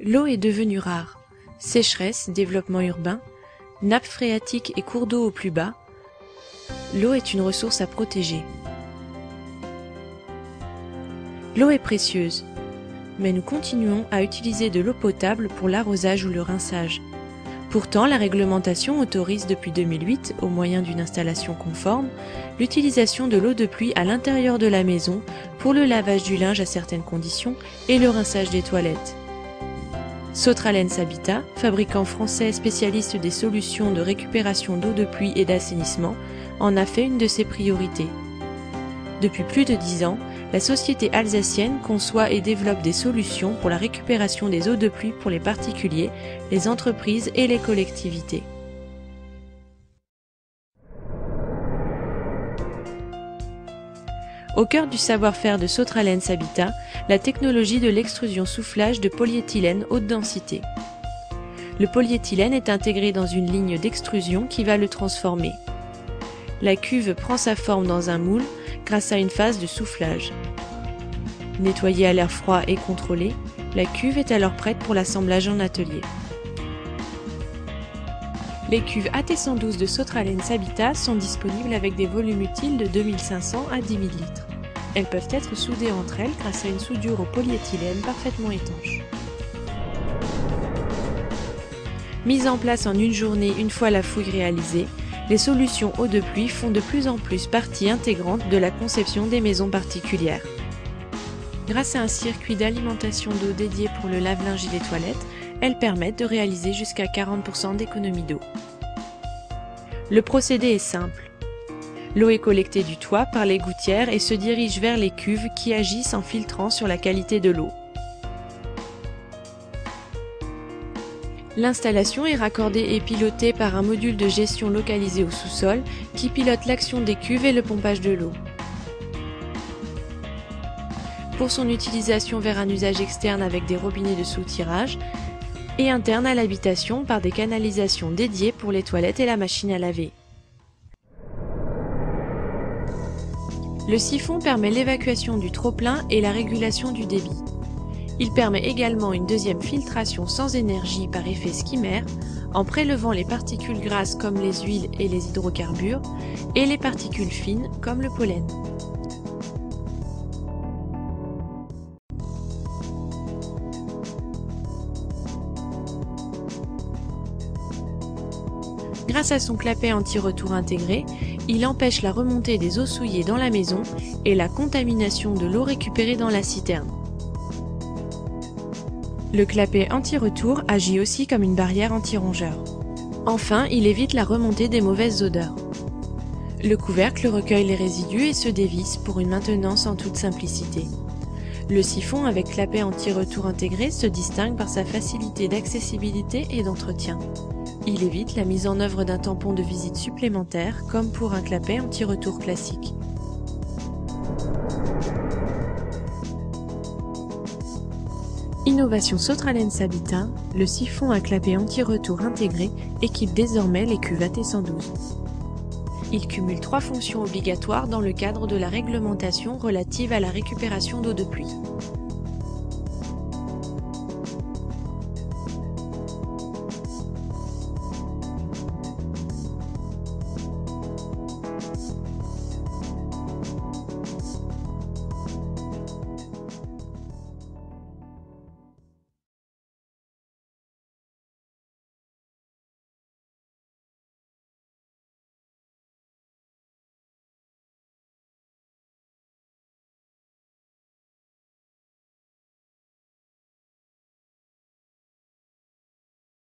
L'eau est devenue rare. Sécheresse, développement urbain, nappes phréatiques et cours d'eau au plus bas. L'eau est une ressource à protéger. L'eau est précieuse, mais nous continuons à utiliser de l'eau potable pour l'arrosage ou le rinçage. Pourtant, la réglementation autorise depuis 2008, au moyen d'une installation conforme, l'utilisation de l'eau de pluie à l'intérieur de la maison pour le lavage du linge à certaines conditions et le rinçage des toilettes. Sotralens Habitat, fabricant français spécialiste des solutions de récupération d'eau de pluie et d'assainissement, en a fait une de ses priorités. Depuis plus de 10 ans, la société alsacienne conçoit et développe des solutions pour la récupération des eaux de pluie pour les particuliers, les entreprises et les collectivités. Au cœur du savoir-faire de Sotralens Habitat, la technologie de l'extrusion soufflage de polyéthylène haute densité. Le polyéthylène est intégré dans une ligne d'extrusion qui va le transformer. La cuve prend sa forme dans un moule grâce à une phase de soufflage. Nettoyée à l'air froid et contrôlée, la cuve est alors prête pour l'assemblage en atelier. Les cuves AT112 de Sotralens Habitat sont disponibles avec des volumes utiles de 2500 à 10 000 litres. Elles peuvent être soudées entre elles grâce à une soudure au polyéthylène parfaitement étanche. Mise en place en une journée une fois la fouille réalisée, les solutions eau de pluie font de plus en plus partie intégrante de la conception des maisons particulières. Grâce à un circuit d'alimentation d'eau dédié pour le lave-linge et les toilettes, elles permettent de réaliser jusqu'à 40% d'économie d'eau. Le procédé est simple. L'eau est collectée du toit par les gouttières et se dirige vers les cuves qui agissent en filtrant sur la qualité de l'eau. L'installation est raccordée et pilotée par un module de gestion localisé au sous-sol qui pilote l'action des cuves et le pompage de l'eau. Pour son utilisation vers un usage externe avec des robinets de soutirage et interne à l'habitation par des canalisations dédiées pour les toilettes et la machine à laver. Le siphon permet l'évacuation du trop-plein et la régulation du débit. Il permet également une deuxième filtration sans énergie par effet skimmer en prélevant les particules grasses comme les huiles et les hydrocarbures et les particules fines comme le pollen. Grâce à son clapet anti-retour intégré, il empêche la remontée des eaux souillées dans la maison et la contamination de l'eau récupérée dans la citerne. Le clapet anti-retour agit aussi comme une barrière anti-rongeur. Enfin, il évite la remontée des mauvaises odeurs. Le couvercle recueille les résidus et se dévisse pour une maintenance en toute simplicité. Le siphon avec clapet anti-retour intégré se distingue par sa facilité d'accessibilité et d'entretien. Il évite la mise en œuvre d'un tampon de visite supplémentaire comme pour un clapet anti-retour classique. Innovation Sotralens Habitat, le siphon à clapet anti-retour intégré équipe désormais les cuves AT112. Il cumule 3 fonctions obligatoires dans le cadre de la réglementation relative à la récupération d'eau de pluie.